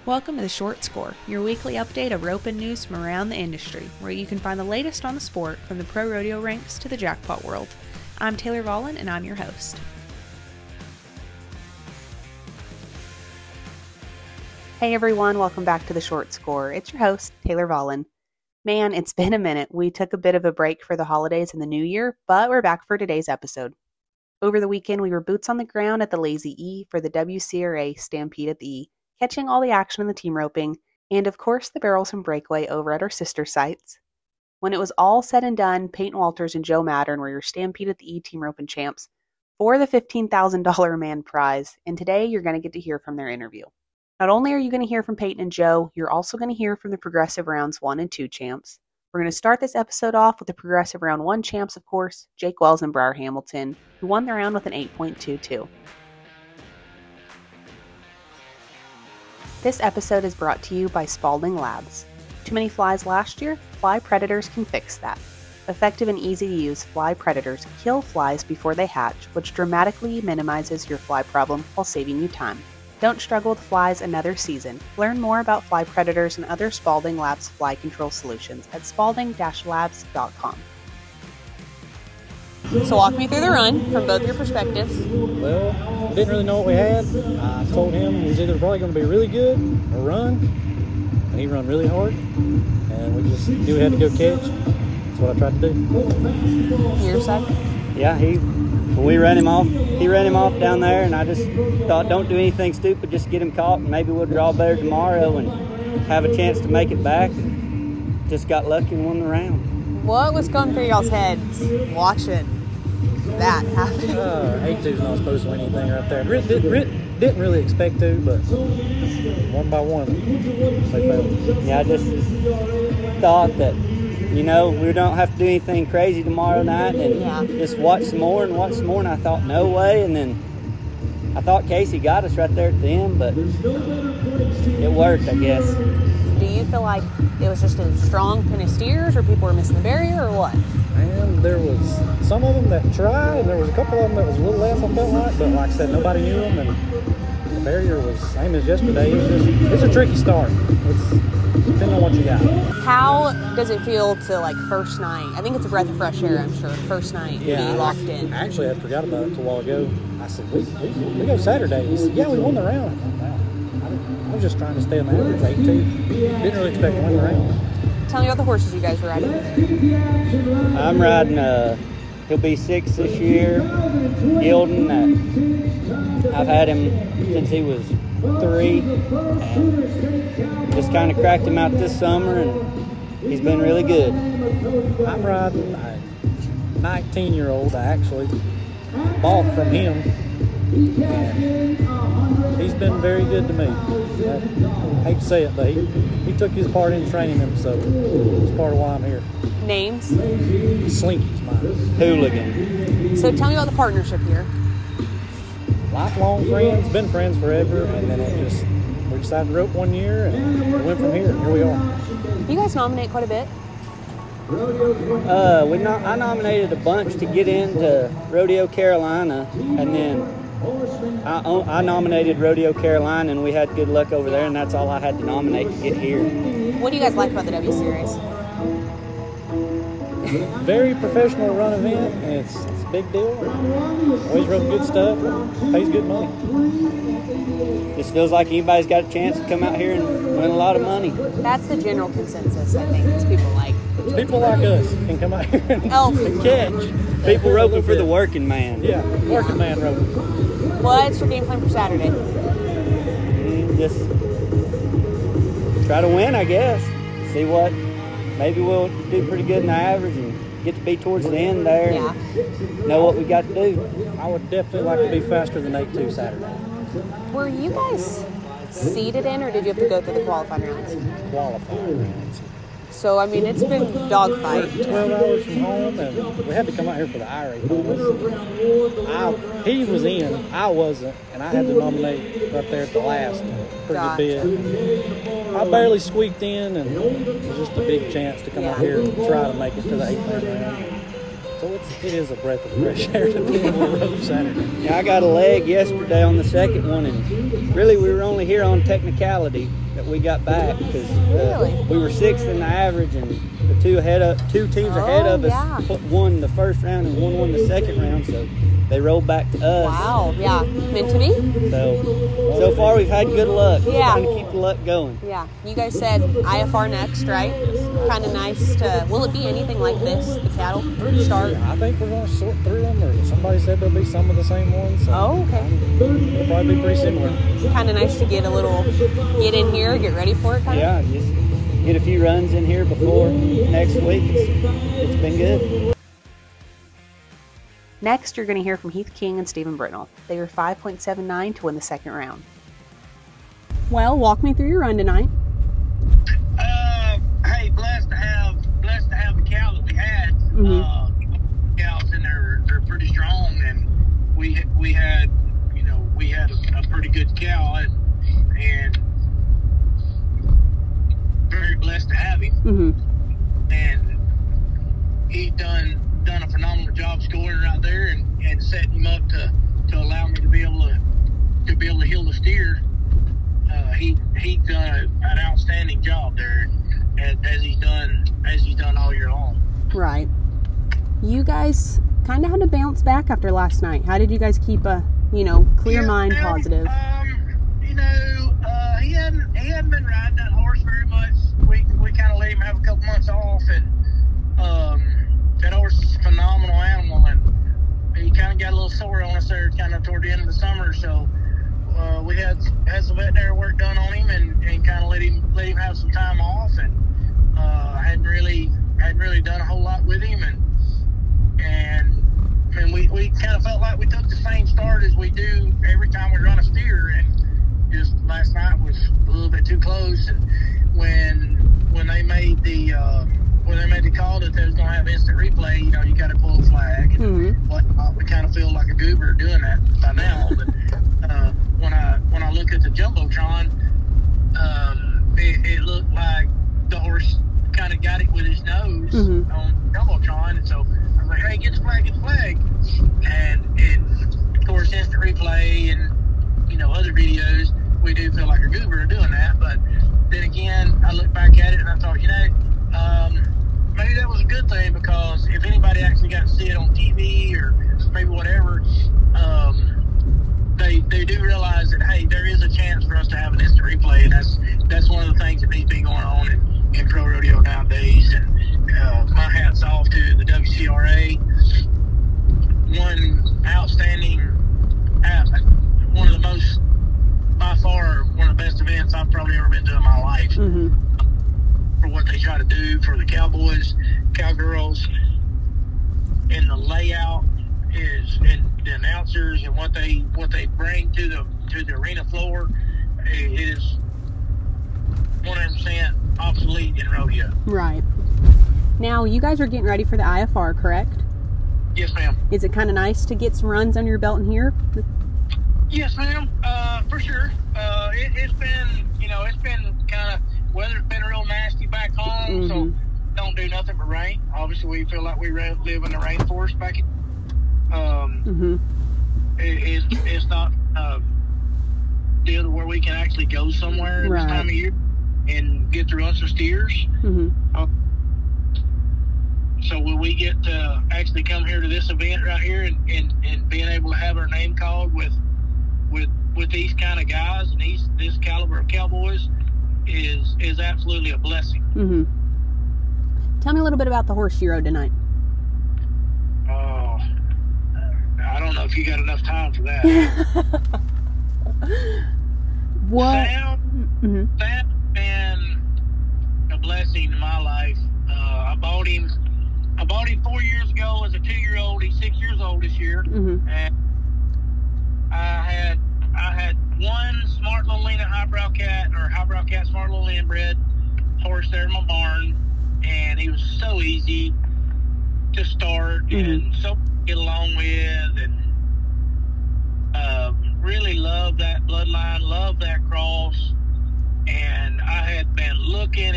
Welcome to The Short Score, your weekly update of roping news from around the industry, where you can find the latest on the sport from the pro rodeo ranks to the jackpot world. I'm Taylor Vollen, and I'm your host. Hey everyone, welcome back to The Short Score. It's your host, Taylor Vollen. Man, it's been a minute. We took a bit of a break for the holidays and the new year, but we're back for today's episode. Over the weekend, we were boots on the ground at the Lazy E for the WCRA Stampede at the E, catching all the action in the team roping, and of course the barrels and breakaway over at our sister sites. When it was all said and done, Peyton Walters and Joe Mattern were your Stampede at the E team roping champs for the $15,000 man prize, and today you're going to get to hear from their interview. Not only are you going to hear from Peyton and Joe, you're also going to hear from the Progressive Rounds 1 and 2 champs. We're going to start this episode off with the Progressive Round 1 champs, of course, Jake Wells and Briar Hamilton, who won the round with an 8.22. This episode is brought to you by Spalding Labs. Too many flies last year? Fly Predators can fix that. Effective and easy to use Fly Predators kill flies before they hatch, which dramatically minimizes your fly problem while saving you time. Don't struggle with flies another season. Learn more about Fly Predators and other Spalding Labs fly control solutions at spalding-labs.com. So walk me through the run from both your perspectives. Well, didn't really know what we had. I told him it was either probably going to be really good or run, and he run really hard, and we just knew we had to go catch. That's what I tried to do. Your side? Yeah, when we ran him off, he ran him off down there, and I just thought, don't do anything stupid, just get him caught, and maybe we'll draw better tomorrow and have a chance to make it back. Just got lucky and won the round. What was going through y'all's heads watching that happen? 8-2's not supposed to win anything right there. Didn't really expect to, but one by one, they failed. Yeah, I just thought that, we don't have to do anything crazy tomorrow night, and just watch some more, and I thought, no way, and then I thought Casey got us right there at the end, but it worked, I guess. Do you feel like it was just a strong pin of steers, or people were missing the barrier, or what? And there was some of them that tried, and there was a couple of them that was a little less, I felt like, but like I said, nobody knew them, and the barrier was same as yesterday. It's a tricky start. It's depending on what you got. How does it feel to, first night? I think it's a breath of fresh air, I'm sure. First night, be locked in. Actually, I forgot about it a while ago. I said, we go Saturday. He said, yeah, we won the round. I was just trying to stay on the average, 8-2. Didn't really expect to win the round. Tell me about the horses you guys were riding. I'm riding, he'll be 6 this year, Gildan. I've had him since he was 3, and just kind of cracked him out this summer, and he's been really good. I'm riding a 19-year-old I actually bought from him, and he's been very good to me. I hate to say it, but he took his part in training him, so it's part of why I'm here. Names? Slinky's mine. Hooligan. So tell me about the partnership here. Lifelong friends, been friends forever, and then we decided to rope 1 year, and we went from here, and here we are. You guys nominate quite a bit. I nominated a bunch to get into Rodeo Carolina, and then I nominated Rodeo Carolina, and we had good luck over there, and that's all I had to nominate to get here. What do you guys like about the W Series? Very professional run event, and it's a big deal. Always rope good stuff, and pays good money. Just feels like anybody's got a chance to come out here and win a lot of money. That's the general consensus, I think, is people like. People like us can come out here and catch. People roping for the working man. Yeah, working man roping. What's your game plan for Saturday? Just try to win, I guess. See what, maybe we'll do pretty good in the average and get to be towards the end there. Yeah. Know what we got to do. I would definitely like to be faster than 8-2 Saturday. Were you guys seeded in, or did you have to go through the qualifying rounds? Qualifying rounds. So, I mean, it's been dogfight. 12 hours from home, and we had to come out here for the IRA finals. He was in, I wasn't, and I had to nominate right there at the last pretty bit. I barely squeaked in, and it was just a big chance to come out here and try to make it to the 8th round. So it is a breath of fresh air to be on the road Saturday. Yeah, I got a leg yesterday on the second one, and really we were only here on technicality. that we got back because Really? we were 6th in the average, and the two teams ahead of us won the first round and one won the second round, so they rolled back to us. Wow, yeah. Meant to be? So far we've had good luck. Yeah. Trying to keep the luck going. Yeah. You guys said IFR next, right? Kind of nice to, will it be anything like this, the cattle start? I think we're going to sort through them, or somebody said there'll be some of the same ones. So Oh, okay. It'll probably be pretty similar. Kind of nice to get in here, get ready for it, kind of? Yeah, just get a few runs in here before next week. It's been good. Next, you're going to hear from Heath King and Stephen Britnell. They were 5.79 to win the second round. Well, walk me through your run tonight. Hey, blessed to have the cow that we had. Cows, and they're pretty strong, and we had a pretty good cow, and very blessed to have him. And he done a phenomenal job scoring right there and setting him up to allow me to be able to heal the steer. He done an outstanding job there, as he's done all year long. Right. You guys kind of had to bounce back after last night. How did you guys keep a clear mind, positive? He hadn't been riding that horse very much. We kind of let him have a couple months off, and that horse is a phenomenal animal, and he kind of got a little sore on us there kind of toward the end of the summer, so we had some veterinary work done on him and kind of let him have some time off, and hadn't really done a whole lot with him, and we kind of felt like we took the same start as we do every time we run a steer, and just last night was a little bit too close, and when they made the call that they was going to have instant replay, you got to pull a flag and whatnot. We kind of feel like a goober doing that by now, but when I look at the jumbotron, it looked like the horse kind of got it with his nose on jumbotron, and so I was like, hey, get the flag, and of course instant replay and other videos, we do feel like a goober doing that, but then again I look back at it and I thought, maybe that was a good thing, because if anybody actually got to see it on TV or maybe whatever, they do realize that, hey, there is a chance for us to have an instant replay, and that's one of the things that needs to be going on in pro rodeo nowadays. And my hat's off to the WCRA. One of the most, by far, one of the best events I've probably ever been to in my life. For what they try to do for the cowboys, cowgirls, and the layout and the announcers and what they bring to the arena floor, it is 100% obsolete in rodeo. Right. Now, you guys are getting ready for the IFR, correct? Yes, ma'am. Is it kind of nice to get some runs under your belt in here? Yes, ma'am. For sure. It's been kind of, weather's been real nasty back home, so don't do nothing but rain. Obviously, we feel like we live in the rainforest back in. It's not a deal where we can actually go somewhere this time of year and get to run some steers. So when we get to actually come here to this event right here and being able to have our name called with these kind of guys and this caliber of cowboys is absolutely a blessing. Tell me a little bit about the horse you rode tonight. Oh, I don't know if you got enough time for that. What? That's been a blessing in my life. I bought him 4 years ago as a 2-year-old. He's 6 years old this year, and I had one smart little lean highbrow cat smart little inbred horse there in my barn, and he was so easy to start and so to get along with, and really loved that bloodline, loved that cross. And I had been looking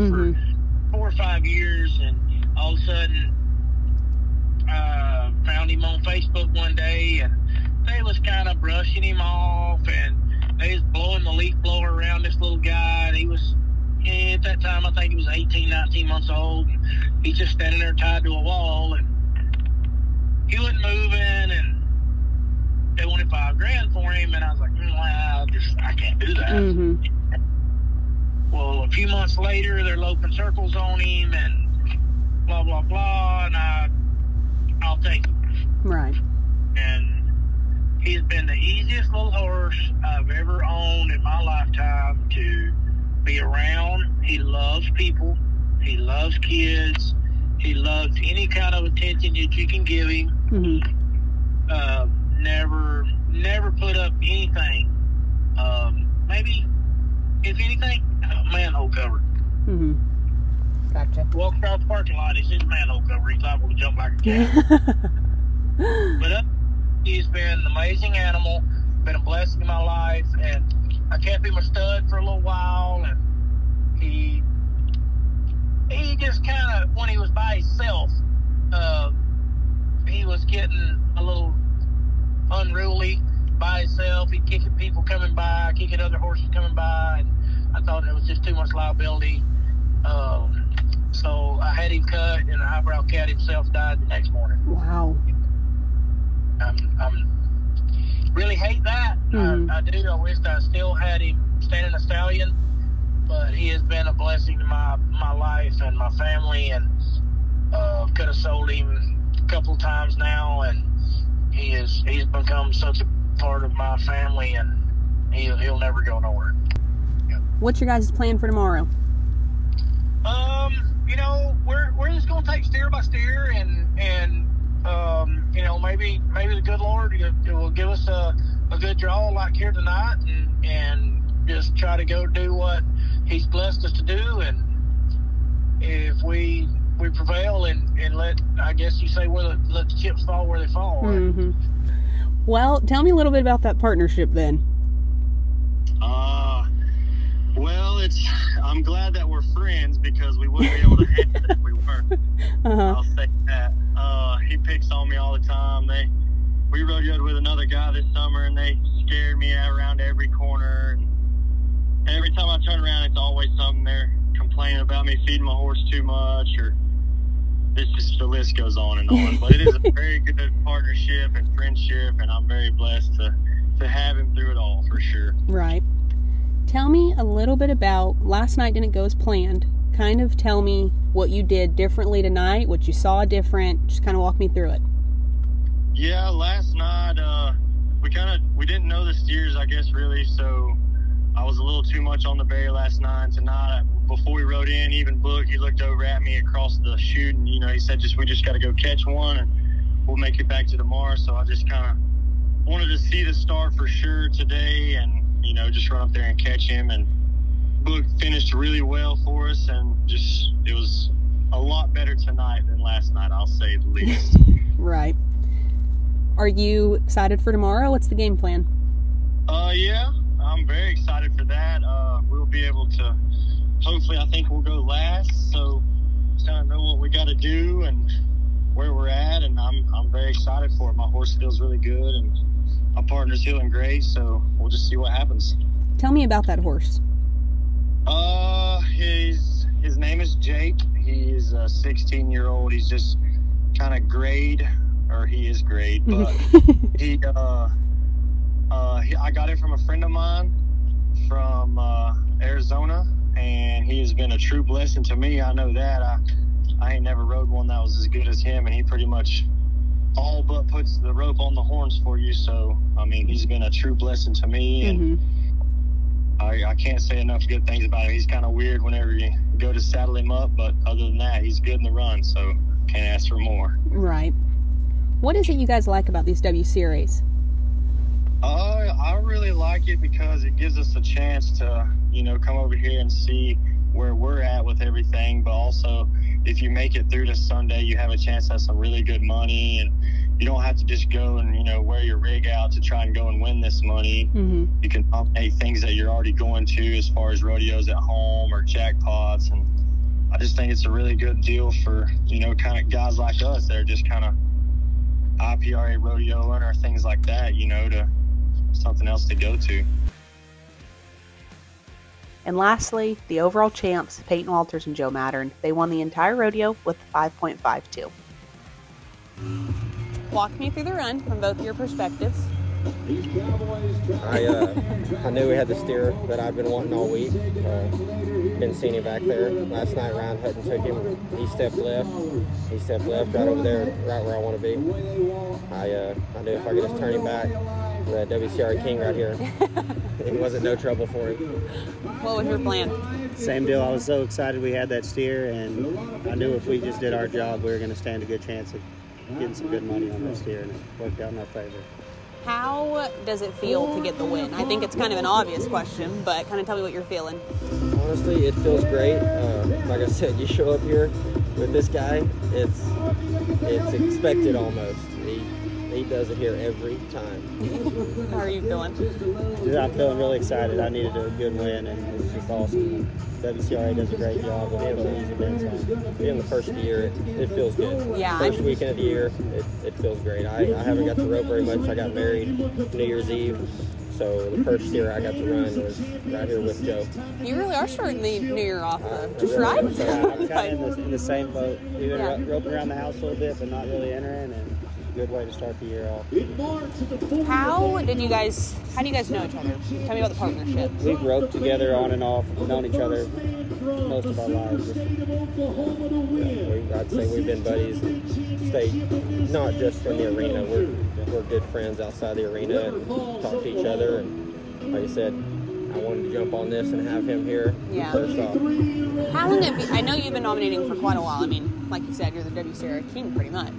for 4 or 5 years, and all of a sudden found him on Facebook one day, and they was kind of brushing him off, and they was blowing the leaf blower around this little guy, and he was, at that time, I think he was 18, 19 months old. He's just standing there tied to a wall, and he wasn't moving, and they wanted $5,000 for him, and I was like, well, I can't do that. Mm-hmm. Well, a few months later, they're loping circles on him, and blah, blah, blah, and I'll take him. Right. And he's been the easiest little horse I've ever owned in my lifetime to be around. He loves people. He loves kids. He loves any kind of attention that you can give him. Mm-hmm. Never put up anything. Maybe, if anything, manhole cover. Mm-hmm. Gotcha. Walk across the parking lot, he sees a manhole cover. He's liable to jump like a cat. But he's been an amazing animal, been a blessing in my life, and I kept him a stud for a little while, and he just kind of, when he was by himself, he was getting a little unruly by himself. He'd kick at people coming by, kick at other horses coming by, and I thought it was just too much liability. So I had him cut, and the eyebrow cat himself died the next morning. Wow. I'm really hate that. Mm-hmm. I do. I wish I still had him standing a stallion, but he has been a blessing to my life and my family, and could have sold him a couple of times now, and he's become such a part of my family, and he'll never go nowhere. What's your guys' plan for tomorrow? We're just gonna take steer by steer, and maybe the good Lord will give us a good draw like here tonight, and just try to go do what He's blessed us to do, and if we prevail and let, I guess you say, let the chips fall where they fall. Mm-hmm. Well, tell me a little bit about that partnership then. Well, I'm glad that we're friends, because we wouldn't be able to handle it if we weren't. Uh-huh. I'll say that. He picks on me all the time. We rodeoed with another guy this summer, and they scared me around every corner. And every time I turn around, it's always something they're complaining about me feeding my horse too much, or the list goes on and on. But it is a very good partnership and friendship, and I'm very blessed to have him through it all, for sure. Right. Tell me a little bit about, last night didn't go as planned. Kind of tell me what you did differently tonight, what you saw different. Just kind of walk me through it. Yeah, last night, we didn't know the steers, I guess, really, so I was a little too much on the barrier last night. Tonight, before we rode in, even Book, he looked over at me across the chute, and, he said, we just got to go catch one, and we'll make it back to tomorrow. So I just kind of wanted to see the start for sure today, and, just run up there and catch him. And Book finished really well for us, and it was a lot better tonight than last night, I'll say the least. Right. Are you excited for tomorrow? What's the game plan? Yeah, I'm very excited for that. We'll be able to, hopefully, I think we'll go last, so kind of know what we got to do and where we're at, and I'm very excited for it. My horse feels really good, and my partner's feeling great, so we'll just see what happens. Tell me about that horse. His name is Jake. He is a 16-year-old. He's just kind of grayed, or he is grayed, but I got it from a friend of mine from Arizona, and he has been a true blessing to me. I know that. I ain't never rode one that was as good as him, and he pretty much all but puts the rope on the horns for you. So, he's been a true blessing to me, and I can't say enough good things about him. He's kind of weird whenever you go to saddle him up, but other than that, he's good in the run, so can't ask for more. Right. What is it you guys like about these WCRAs? I really like it because it gives us a chance to, come over here and see where we're at with everything. But also, if you make it through to Sunday, you have a chance to have some really good money, and you don't have to just go and, wear your rig out to try and go and win this money. Mm-hmm. You can nominate things that you're already going to as far as rodeos at home or jackpots. And I just think it's a really good deal for, kind of guys like us that are just kind of IPRA rodeoing or things like that, to something else to go to. And lastly, the overall champs, Peyton Walters and Joe Mattern. They won the entire rodeo with 5.52. Walk me through the run from both your perspectives. I knew we had the steer that I've been wanting all week. Been seeing him back there. Last night Ryan Hutton took him. He stepped left right over there, right where I want to be. I knew if I could just turn him back, the WCRA King right here, it wasn't no trouble for him. What was your plan? Same deal. I was so excited we had that steer, and I knew if we just did our job, we were going to stand a good chance of getting some good money on that steer, and it worked out in our favor. How does it feel to get the win? I think it's kind of an obvious question, but kind of tell me what you're feeling. Honestly, it feels great. Like I said, you show up here with this guy, it's expected almost. He does it here every time. How are you feeling? I'm feeling really excited. I needed a good win, and it's just awesome. WCRA does a great job of putting these events on. Being the first of the year, it feels good. Yeah. First weekend of the year, it feels great. I haven't got to rope very much. I got married New Year's Eve. So the first year I got to run was right here with Joe. You really are starting the new year off just right. Yeah, I'm kind of in the same boat. We've been roping around the house a little bit, but not really entering, and it's a good way to start the year off. How do you guys know each other? Tell me about the partnership. We've roped together on and off, known each other most of our lives. I'd say we've been buddies and stayed not just in the arena. We're good friends outside the arena and talk to each other. And like I said, I wanted to jump on this and have him here first off. How long have you, I know you've been nominating for quite a while. I mean, like you said, you're the WCRA King pretty much.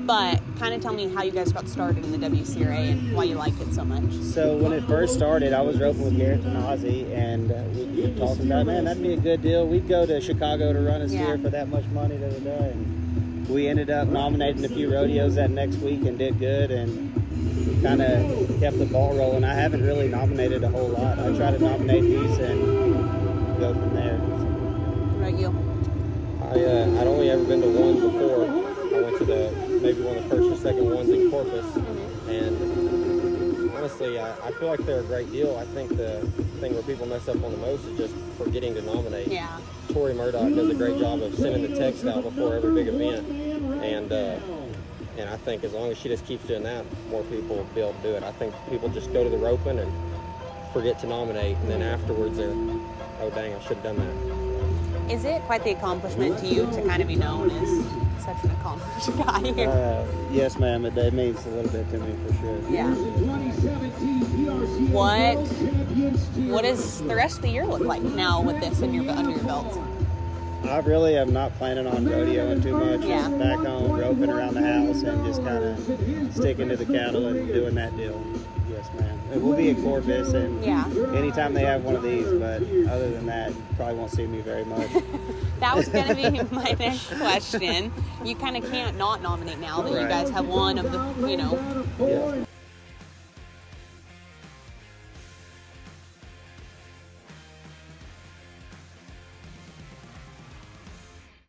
But kind of tell me how you guys got started in the WCRA and why you liked it so much. So when it first started, I was roping with Garrett and Ozzy, and we were talking about, man, that'd be a good deal. We'd go to Chicago to run a steer for that much money the other day. And we ended up nominating a few rodeos that next week and did good, and kind of kept the ball rolling. I haven't really nominated a whole lot. I try to nominate these and go from there. What about you? I'd only ever been to one before. I went to maybe one of the first or second ones in Corpus, and honestly, I feel like they're a great deal. I think the thing where people mess up on the most is just forgetting to nominate. Yeah. Tori Murdoch does a great job of sending the text out before every big event, and I think as long as she just keeps doing that, more people will be able to do it. I think people just go to the roping and forget to nominate, and then afterwards they're, oh dang, I should have done that. Is it quite the accomplishment to you to kind of be known as such an accomplished guy here? Yes, ma'am. It means a little bit to me for sure. Yeah. What does the rest of the year look like now with this under your belt? I really am not planning on rodeoing too much. Yeah. Just back home, roping around the house, and just kind of sticking to the cattle and doing that deal. Yes, ma'am. It will be at Corpus, and anytime they have one of these, but other than that, you probably won't see me very much. That was going to be my next question. You kind of can't not nominate now that you guys have one of the, Yeah.